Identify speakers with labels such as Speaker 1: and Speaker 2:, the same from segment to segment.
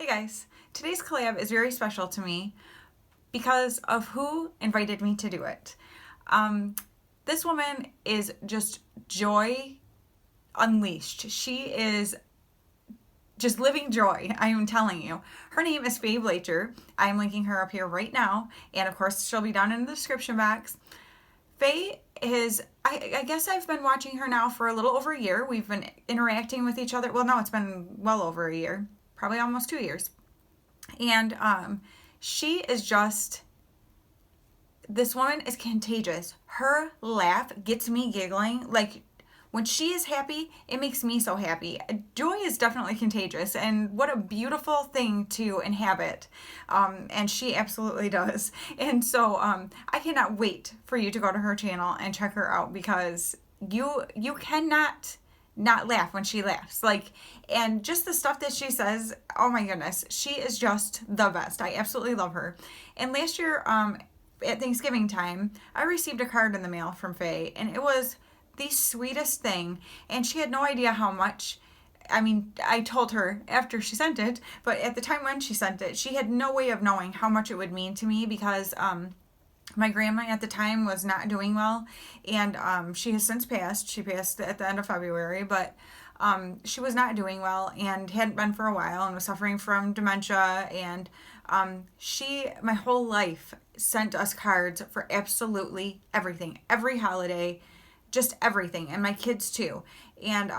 Speaker 1: Hey guys, today's collab is very special to me because of who invited me to do it. Um, this woman is just joy unleashed. She is just living joy, I am telling you. Her name is Faye Blatcher. I am linking her up here right now, and of course she'll be down in the description box. Faye is, I guess I've been watching her now for a little over a year. We've been interacting with each other. Well, no, it's been well over a year, probably almost 2 years. And she is just, this woman is contagious. Her laugh gets me giggling. Like, when she is happy, it makes me so happy. Joy is definitely contagious, and what a beautiful thing to inhabit. And she absolutely does. And so I cannot wait for you to go to her channel and check her out, because you cannot not laugh when she laughs. Like, and just the stuff that she says, oh my goodness, she is just the best. I absolutely love her. And last year, at Thanksgiving time, I received a card in the mail from Faye, and it was the sweetest thing. And she had no idea how much. I mean, I told her after she sent it, but at the time when she sent it, she had no way of knowing how much it would mean to me, because my grandma at the time was not doing well, and she has since passed. She passed at the end of February, but she was not doing well and hadn't been for a while, and was suffering from dementia. And she, my whole life, sent us cards for absolutely everything, every holiday, just everything, and my kids too. And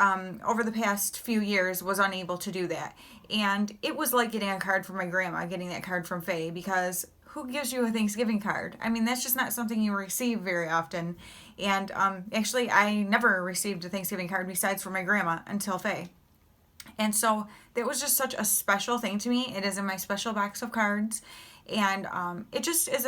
Speaker 1: over the past few years was unable to do that. And it was like getting a card from my grandma, getting that card from Faye, because who gives you a Thanksgiving card? I mean, that's just not something you receive very often. And actually, I never received a Thanksgiving card besides from my grandma until Faye. And so that was just such a special thing to me. It is in my special box of cards. And it just is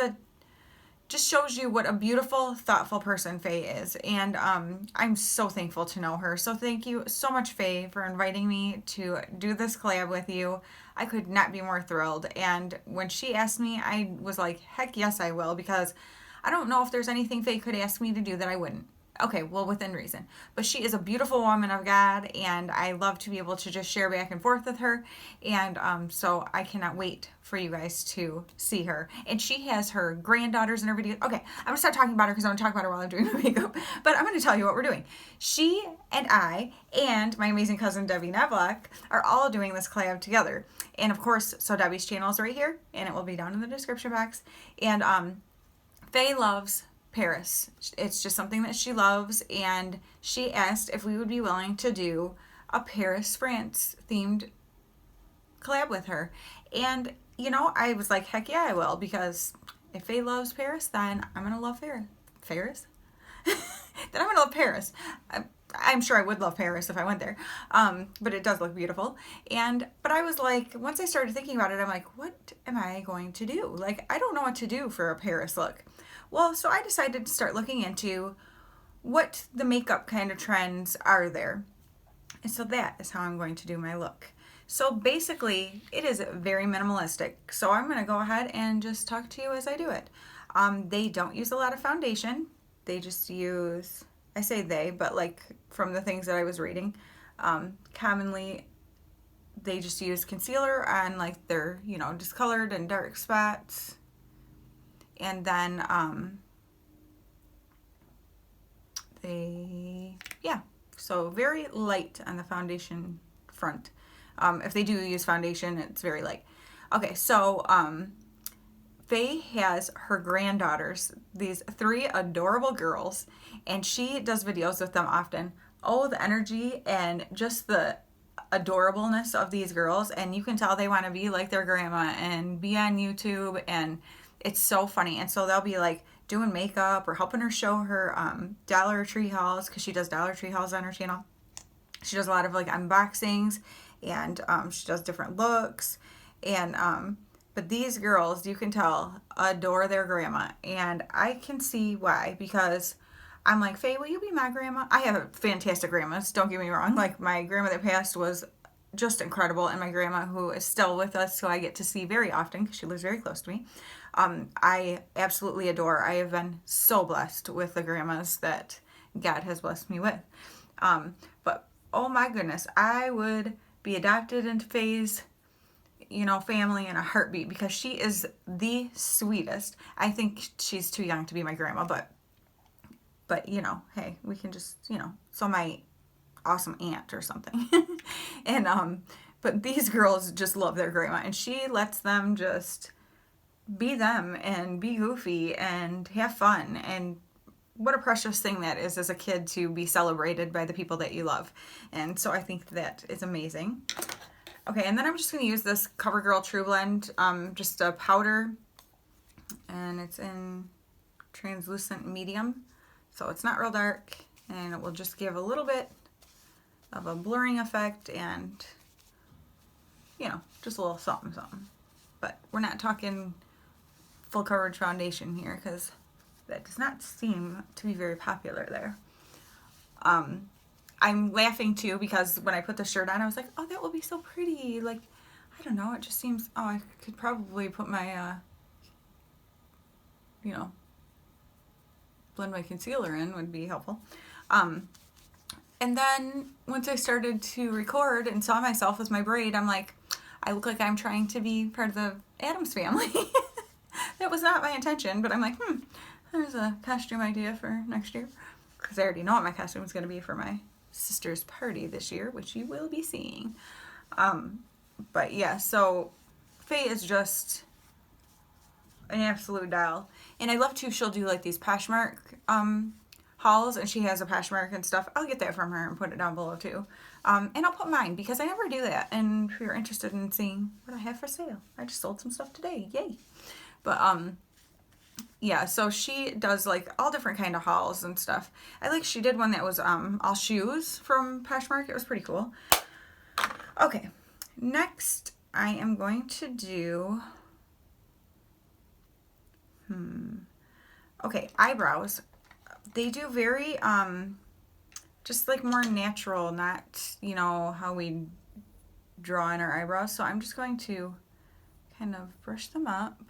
Speaker 1: just shows you what a beautiful, thoughtful person Faye is. And I'm so thankful to know her. So thank you so much, Faye, for inviting me to do this collab with you. I could not be more thrilled. And when she asked me, I was like, heck yes, I will, because I don't know if there's anything Faye could ask me to do that I wouldn't. Okay, well, within reason. But she is a beautiful woman of God, and I love to be able to just share back and forth with her. And so I cannot wait for you guys to see her. And she has her granddaughters in her videos. Okay, I'm going to start talking about her because I'm going to talk about her while I'm doing my makeup. But I'm going to tell you what we're doing. She and I and my amazing cousin Debbie Knoblauch are all doing this collab together. And of course, so Debbie's channel is right here, and it will be down in the description box. And Faye loves Paris. It's just something that she loves, and she asked if we would be willing to do a Paris, France themed collab with her. And you know, I was like, heck yeah, I will, because if Faye loves Paris, then I'm gonna love Paris. Then I'm gonna love Paris. I'm sure I would love Paris if I went there, but it does look beautiful. But I was like, once I started thinking about it, I'm like, what am I going to do? Like, I don't know what to do for a Paris look. Well, so I decided to start looking into what the makeup kind of trends are there. And so that is how I'm going to do my look. So basically, it is very minimalistic. So I'm going to go ahead and just talk to you as I do it. They don't use a lot of foundation. They just use, I say they, but like from the things that I was reading, commonly they just use concealer on like their, discolored and dark spots. And then so very light on the foundation front. If they do use foundation, it's very light. Okay, so Faye has her granddaughters, these 3 adorable girls, and she does videos with them often. Oh, the energy and just the adorableness of these girls, and you can tell they want to be like their grandma and be on YouTube, and it's so funny. And so they'll be like doing makeup or helping her show her Dollar Tree hauls, because she does Dollar Tree hauls on her channel. She does a lot of like unboxings, and she does different looks. And but these girls, you can tell, adore their grandma, and I can see why, because I'm like, Faye, will you be my grandma? I have fantastic grandmas, don't get me wrong. Like, my grandma that passed was just incredible, and my grandma, who is still with us, so I get to see very often because she lives very close to me, I absolutely adore. I have been so blessed with the grandmas that God has blessed me with. But oh my goodness, I would be adopted into Faye's you know, family in a heartbeat because she is the sweetest. I think she's too young to be my grandma, but you know, hey, we can just, you know, so my awesome aunt or something. And but these girls just love their grandma, and she lets them just be them and be goofy and have fun. And what a precious thing that is as a kid, to be celebrated by the people that you love. And so I think that is amazing. Okay, and then I'm just going to use this CoverGirl True Blend, just a powder, and it's in translucent medium, so it's not real dark, and it will just give a little bit of a blurring effect and, you know, just a little something something. But we're not talking full coverage foundation here because that does not seem to be very popular there. I'm laughing too because when I put the shirt on, I was like, oh, that will be so pretty. Like, I don't know, it just seems, oh, I could probably put my, you know, blend my concealer in would be helpful. And then once I started to record and saw myself as my braid, I'm like, I look like I'm trying to be part of the Addams family. That was not my intention, but I'm like, there's a costume idea for next year. Because I already know what my costume is going to be for my sister's party this year, which you will be seeing. But yeah, so Faye is just an absolute doll. And I love to, she'll do like these Poshmark hauls, and she has a Poshmark and stuff. I'll get that from her and put it down below too. And I'll put mine because I never do that. And if you're interested in seeing what I have for sale, I just sold some stuff today. Yay. But yeah, so she does like all different kind of hauls and stuff. I like, she did one that was all shoes from Poshmark. It was pretty cool. Okay, next I am going to do okay, eyebrows. They do very just like more natural, not, you know, how we draw in our eyebrows. So I'm just going to kind of brush them up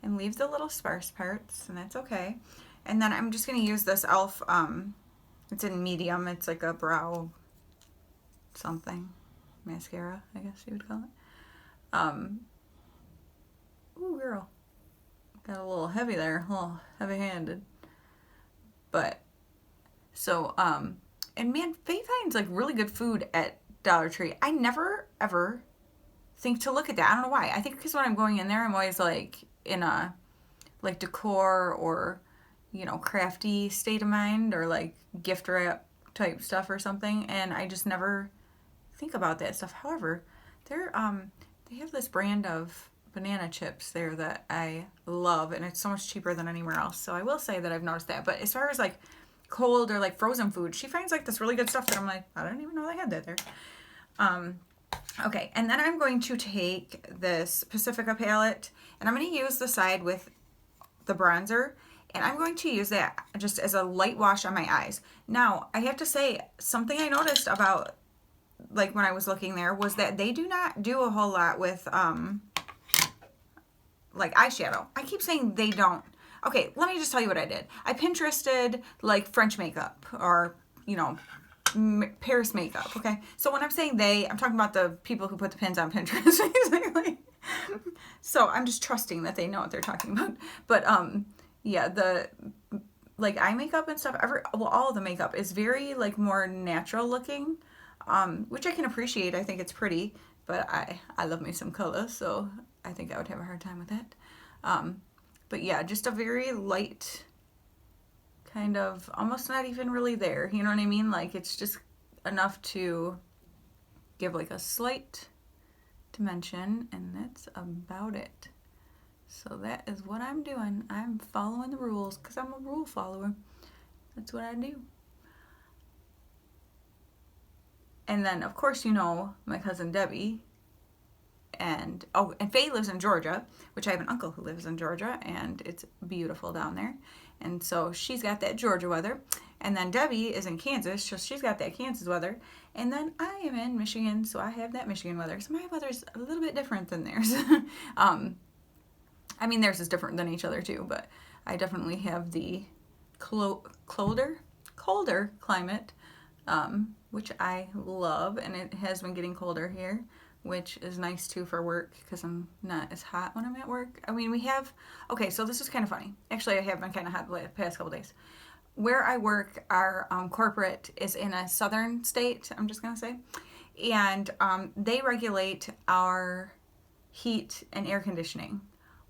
Speaker 1: and leave the little sparse parts, and that's okay. And then I'm just going to use this e.l.f. It's in medium. It's like a brow something mascara, I guess you would call it. Ooh, girl, got a little heavy there, a little heavy-handed. But so and man, Faye finds like really good food at Dollar Tree. I never ever think to look at that. I don't know why. I think because when I'm going in there, I'm always like in a like decor or, you know, crafty state of mind, or like gift wrap type stuff or something, and I just never think about that stuff. However, they're they have this brand of banana chips there that I love, and it's so much cheaper than anywhere else. So I will say that I've noticed that. But as far as like cold or like frozen food, she finds like this really good stuff that I'm like, I don't even know they had that there. Okay, and then I'm going to take this Pacifica palette, and I'm going to use the side with the bronzer, and I'm going to use that just as a light wash on my eyes. Now, I have to say, something I noticed about, like, when I was looking there was that they do not do a whole lot with, like, eyeshadow. I keep saying they don't. Okay, let me just tell you what I did. I Pinterested, like, French makeup, or, you know, Paris makeup, okay? So when I'm saying they, I'm talking about the people who put the pins on Pinterest, basically. So I'm just trusting that they know what they're talking about. But, yeah, the, like, eye makeup and stuff, all of the makeup is very, like, more natural looking, which I can appreciate. I think it's pretty, but I love me some color, so I think I would have a hard time with that. But yeah, just a very light, kind of, almost not even really there, you know what I mean? Like, it's just enough to give like a slight dimension, and that's about it. So that is what I'm doing. I'm following the rules because I'm a rule follower. That's what I do. And then, of course, you know, my cousin Debbie, and Faye lives in Georgia, which I have an uncle who lives in Georgia, and it's beautiful down there. And so she's got that Georgia weather. And then Debbie is in Kansas, so she's got that Kansas weather. And then I am in Michigan, so I have that Michigan weather. So my weather's a little bit different than theirs. I mean, theirs is different than each other too, but I definitely have the colder climate, which I love, and it has been getting colder here which is nice too for work because I'm not as hot when I'm at work. I mean, we have, okay, so this is kind of funny. Actually, I have been kind of hot the past couple days. Where I work, our corporate is in a southern state, I'm just going to say, and they regulate our heat and air conditioning.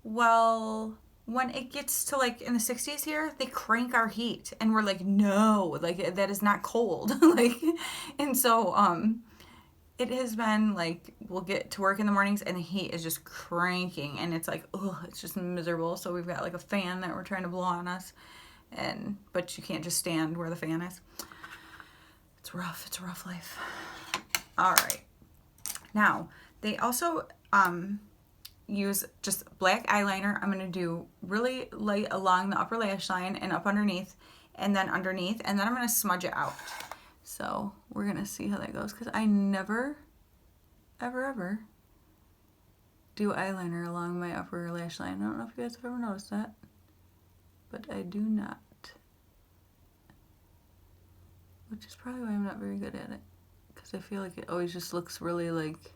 Speaker 1: Well, when it gets to like in the 60s here, they crank our heat and we're like, no, like that is not cold. Like, and so it has been like we'll get to work in the mornings and the heat is just cranking and it's like, oh, it's just miserable. So we've got like a fan that we're trying to blow on us, and but you can't just stand where the fan is. It's rough. It's a rough life. All right. Now they also use just black eyeliner. I'm going to do really light along the upper lash line and up underneath, and then underneath, and then I'm going to smudge it out. So we're going to see how that goes, because I never, ever do eyeliner along my upper lash line. I don't know if you guys have ever noticed that, but I do not, which is probably why I'm not very good at it, because I feel like it always just looks really like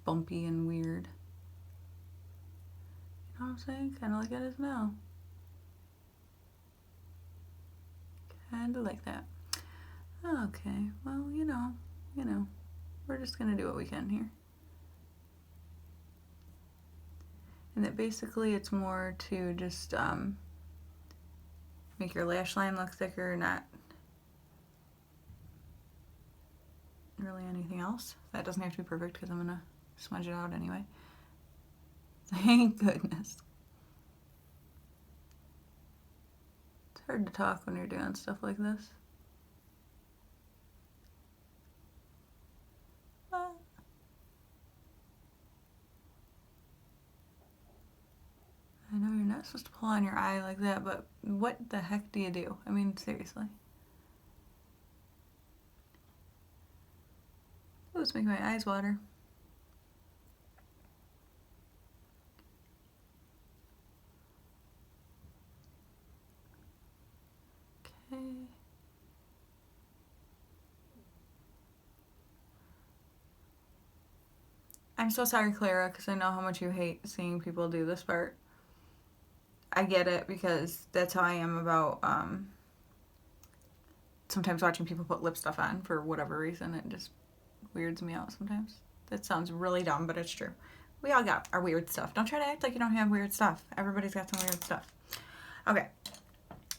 Speaker 1: bumpy and weird. You know what I'm saying? Kind of like it is now. Kind of like that. Okay, well, you know, we're just going to do what we can here. And that basically it's more to just make your lash line look thicker, not really anything else. That doesn't have to be perfect because I'm going to smudge it out anyway. Thank goodness. It's hard to talk when you're doing stuff like this. I know you're not supposed to pull on your eye like that, but what the heck do you do? I mean, seriously. Oh, it's making my eyes water. Okay. I'm so sorry, Clara, because I know how much you hate seeing people do this part. I get it, because that's how I am about sometimes watching people put lip stuff on for whatever reason. It just weirds me out sometimes. That sounds really dumb, but it's true. We all got our weird stuff. Don't try to act like you don't have weird stuff. Everybody's got some weird stuff. Okay.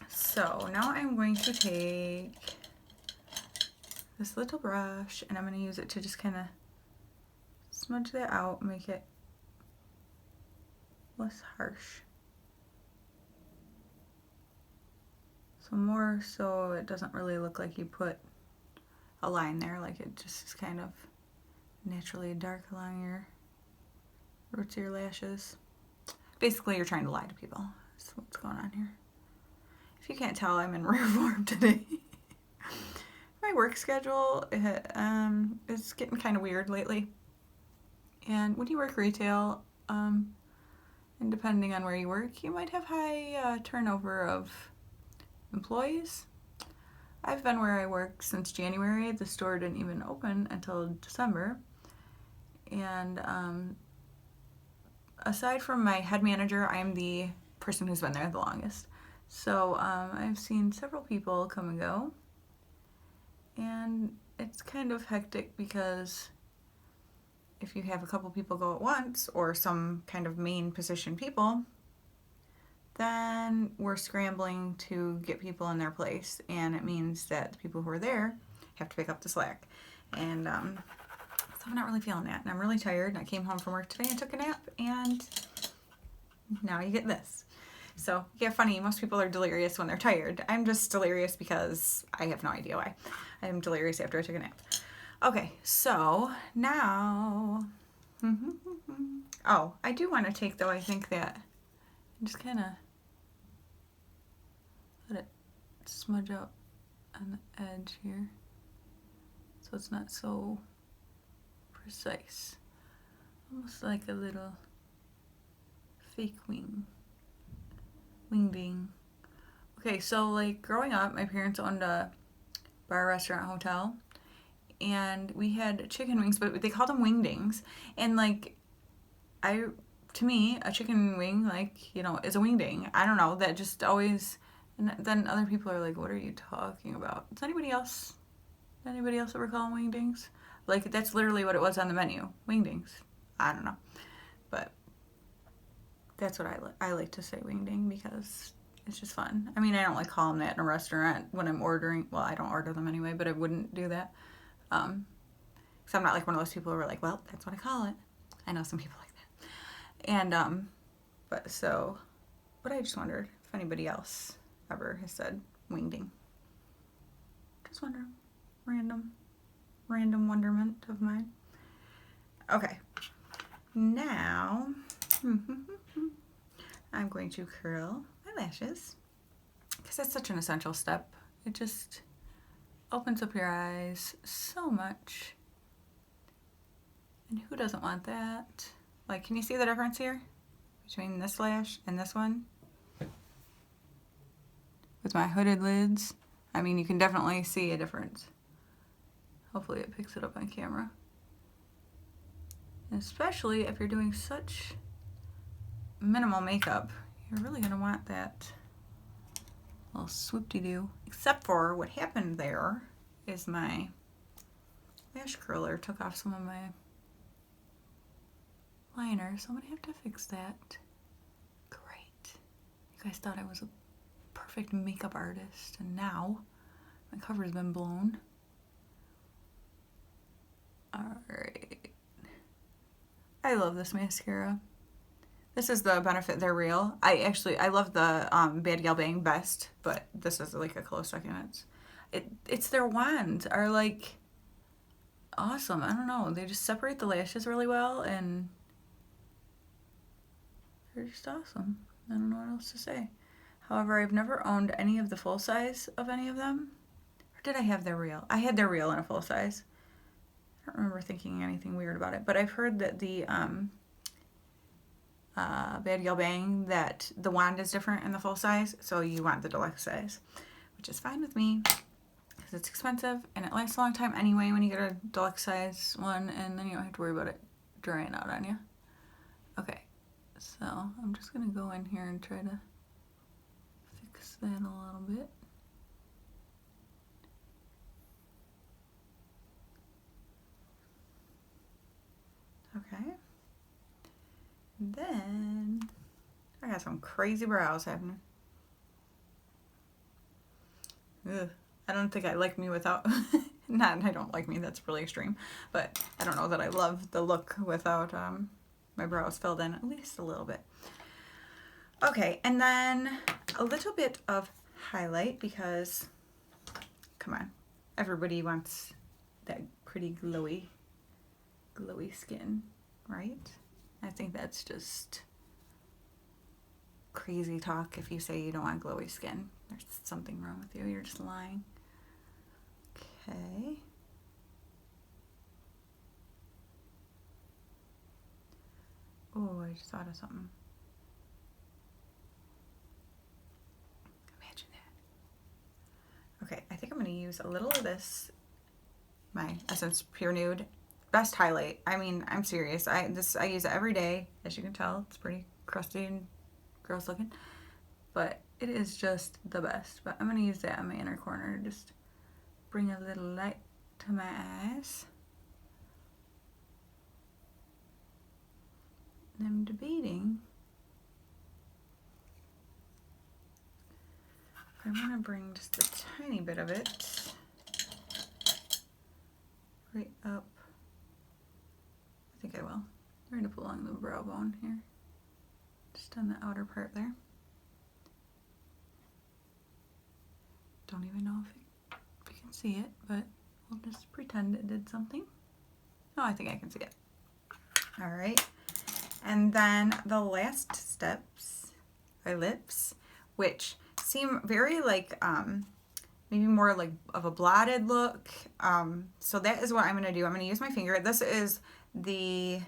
Speaker 1: So now I'm going to take this little brush and I'm going to use it to just kind of smudge that out, make it less harsh. So more so it doesn't really look like you put a line there, like it just is kind of naturally dark along your roots of your lashes. Basically, you're trying to lie to people. That's what's going on here. If you can't tell, I'm in rare form today. My work schedule is getting kind of weird lately. And when you work retail, and depending on where you work, you might have high turnover of employees. I've been where I work since January. The store didn't even open until December. And aside from my head manager, I'm the person who's been there the longest. So I've seen several people come and go. And it's kind of hectic because if you have a couple people go at once, or some kind of main position people, then we're scrambling to get people in their place, and it means that the people who are there have to pick up the slack. And so I'm not really feeling that, and I'm really tired. I came home from work today and took a nap, and now you get this. So yeah, funny, most people are delirious when they're tired. I'm just delirious because I have no idea why. I'm delirious after I took a nap. Okay, so now, oh, I do want to take, though, I think that, just kind of let it smudge out on the edge here, so it's not so precise. Almost like a little fake wing being. Okay, so like growing up, my parents owned a bar, restaurant, hotel, and we had chicken wings, but they called them wingdings. And like, to me, a chicken wing, like, you know, is a wingding. I don't know, that just always, and then other people are like, what are you talking about? Does anybody else ever call them wingdings? Like, that's literally what it was on the menu, wingdings. I don't know, but that's what I like to say, wingding, because it's just fun. I mean, I don't like calling that in a restaurant when I'm ordering. Well, I don't order them anyway, but I wouldn't do that. Because I'm not like one of those people who are like, well, that's what I call it. I know some people like that. And, but I just wondered if anybody else ever has said wingding. Just wondering. Random wonderment of mine. Okay. Now, I'm going to curl my lashes, because that's such an essential step. It just opens up your eyes so much. And who doesn't want that? Like, can you see the difference here between this lash and this one? With my hooded lids, I mean, you can definitely see a difference. Hopefully it picks it up on camera. And especially if you're doing such minimal makeup, you're really gonna want that little swoop-de-doo. Except for what happened there is my lash curler took off some of my liner, so I'm gonna have to fix that. Great. You guys thought I was a perfect makeup artist, and now my cover's been blown. Alright. I love this mascara. This is the Benefit They're Real. I love the Bad Gal Bang best, but this is like a close second. It's their wands are like awesome. I don't know. They just separate the lashes really well, and they're just awesome. I don't know what else to say. However, I've never owned any of the full size of any of them. Or did I have Their Real? I had Their Real in a full size. I don't remember thinking anything weird about it, but I've heard that the Bad Gal Bang, that the wand is different in the full size, so you want the deluxe size, which is fine with me because it's expensive and it lasts a long time anyway when you get a deluxe size one, and then you don't have to worry about it drying out on you. Okay, so I'm just gonna go in here and try to fix that a little bit. Okay. Then I got some crazy brows happening. Ugh. I don't think I like me without, not I don't like me, that's really extreme, but I don't know that I love the look without my brows filled in, at least a little bit. Okay, and then a little bit of highlight, because, come on, everybody wants that pretty glowy skin, right? I think that's just crazy talk if you say you don't want glowy skin. There's something wrong with you. You're just lying. Okay. Oh, I just thought of something. Imagine that. Okay, I think I'm going to use a little of this, my Essence Pure Nude. Best highlight. I mean, I'm serious. I use it every day. As you can tell, it's pretty crusty and gross looking, but it is just the best. But I'm gonna use that on my inner corner, just bring a little light to my eyes. And I'm debating if I want to bring just a tiny bit of it right up. I think I will. Right up along the brow bone here. Just on the outer part there. Don't even know if you can see it, but we'll just pretend it did something. Oh, I think I can see it. All right. And then the last steps are lips, which seem very like, maybe more like of a blotted look. So that is what I'm gonna do. I'm gonna use my finger. This is the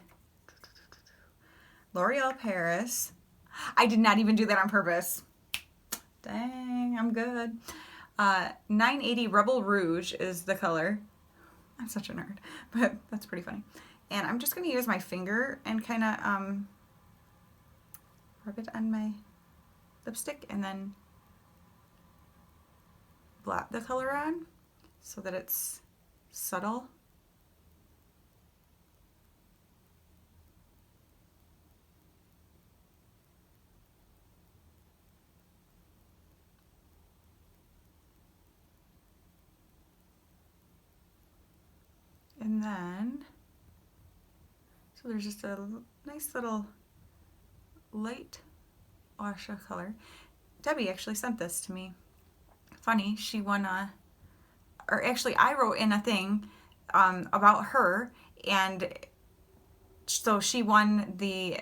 Speaker 1: L'Oreal Paris. I did not even do that on purpose. Dang, I'm good. 980 Rebel Rouge is the color. I'm such a nerd, but that's pretty funny. And I'm just going to use my finger and kind of rub it on my lipstick and then blot the color on so that it's subtle. And then, so there's just a nice little light wash of color. Debbie actually sent this to me. Funny, she won a, or actually I wrote in a thing about her, and so she won the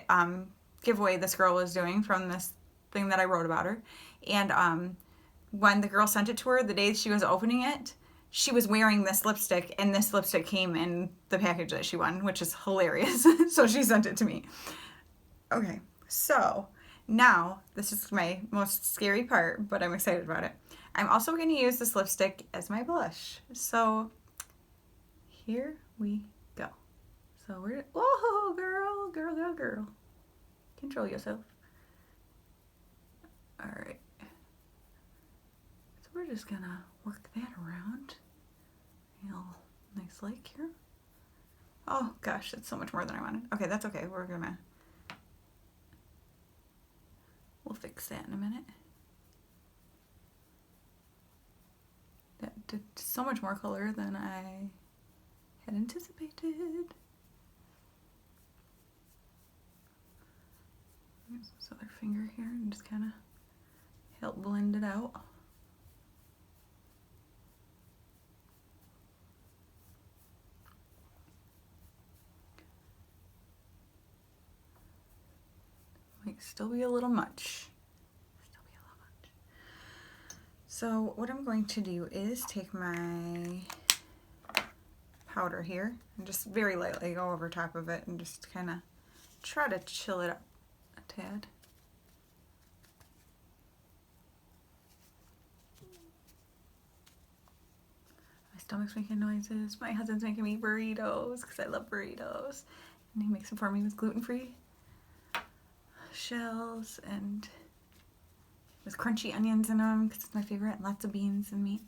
Speaker 1: giveaway this girl was doing from this thing that I wrote about her. And when the girl sent it to her, the day she was opening it, she was wearing this lipstick, and this lipstick came in the package that she won, which is hilarious. So she sent it to me. Okay, so now this is my most scary part, but I'm excited about it. I'm also going to use this lipstick as my blush. So here we go. So we're, whoa, girl, girl, girl, girl. Control yourself. All right. So we're just gonna work that around. A little nice lake here. Oh gosh, that's so much more than I wanted. Okay, that's okay. We'll fix that in a minute. That did so much more color than I had anticipated. Use this other finger here and just kind of help blend it out. Might still be a little much. So what I'm going to do is take my powder here and just very lightly go over top of it and just kind of try to chill it up a tad. My stomach's making noises. My husband's making me burritos because I love burritos. And he makes them for me with gluten-free shells and with crunchy onions in them because it's my favorite, and lots of beans and meat.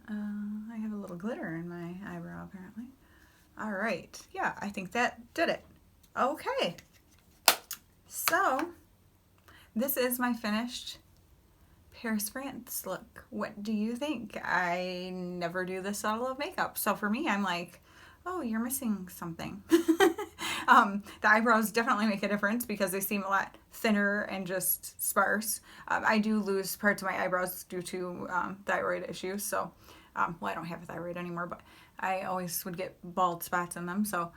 Speaker 1: I have a little glitter in my eyebrow apparently. All right, yeah, I think that did it. Okay, so this is my finished Paris, France look. What do you think? I never do this subtle of makeup, so for me, I'm like, oh, you're missing something. The eyebrows definitely make a difference because they seem a lot thinner and just sparse. I do lose parts of my eyebrows due to thyroid issues. So, well, I don't have a thyroid anymore, but I always would get bald spots in them. So,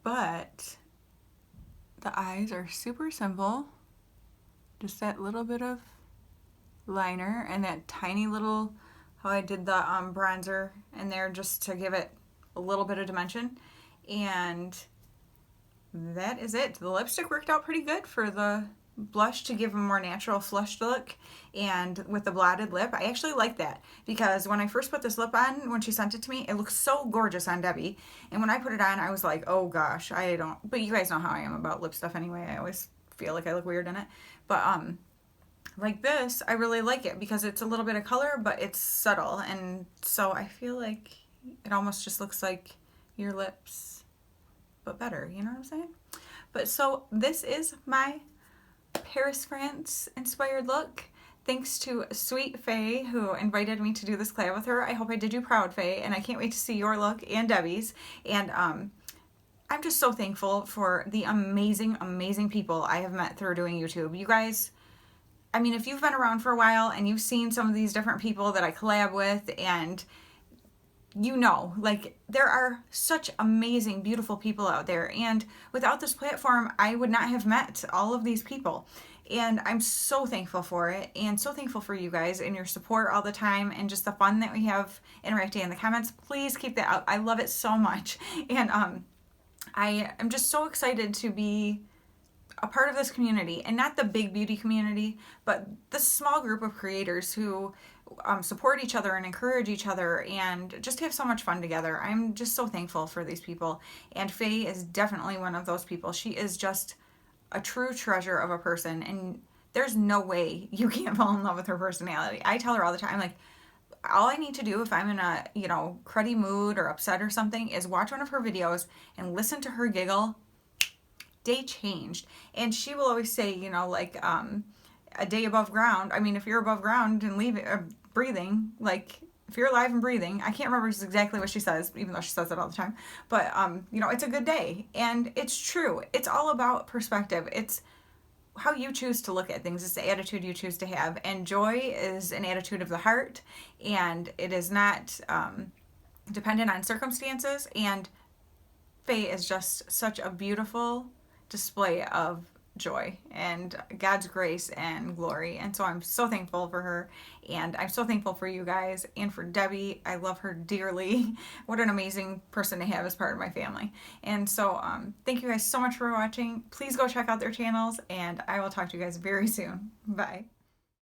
Speaker 1: but the eyes are super simple. Just that little bit of liner and that tiny little, how I did the bronzer in there just to give it a little bit of dimension. And that is it. The lipstick worked out pretty good for the blush to give a more natural flushed look, and with the blotted lip, I actually like that because when I first put this lip on, when she sent it to me, it looked so gorgeous on Debbie, and when I put it on, I was like, oh gosh, I don't, but you guys know how I am about lip stuff anyway. I always feel like I look weird in it, but like this, I really like it because it's a little bit of color, but it's subtle, and so I feel like it almost just looks like your lips, but better, you know what I'm saying? But so this is my Paris, France inspired look. Thanks to sweet Faye who invited me to do this collab with her. I hope I did you proud, Faye, and I can't wait to see your look and Debbie's. And I'm just so thankful for the amazing, amazing people I have met through doing YouTube. You guys, I mean, if you've been around for a while and you've seen some of these different people that I collab with, and you know, like, there are such amazing, beautiful people out there. And without this platform, I would not have met all of these people. And I'm so thankful for it, and so thankful for you guys and your support all the time, and just the fun that we have interacting in the comments. Please keep that up. I love it so much. And I am just so excited to be a part of this community, and not the big beauty community, but the small group of creators who support each other and encourage each other and just have so much fun together. I'm just so thankful for these people. And Faye is definitely one of those people. She is just a true treasure of a person, and there's no way you can't fall in love with her personality. I tell her all the time, like, all I need to do if I'm in a, cruddy mood or upset or something is watch one of her videos and listen to her giggle. Day changed. And she will always say, a day above ground. I mean, if you're above ground and breathing, like, if you're alive and breathing, I can't remember exactly what she says, even though she says it all the time, but, it's a good day. And it's true. It's all about perspective. It's how you choose to look at things. It's the attitude you choose to have. And joy is an attitude of the heart, and it is not dependent on circumstances. And Faye is just such a beautiful display of joy and God's grace and glory. And so I'm so thankful for her, and I'm so thankful for you guys and for Debbie. I love her dearly. What an amazing person to have as part of my family. And so thank you guys so much for watching. Please go check out their channels, and I will talk to you guys very soon. Bye.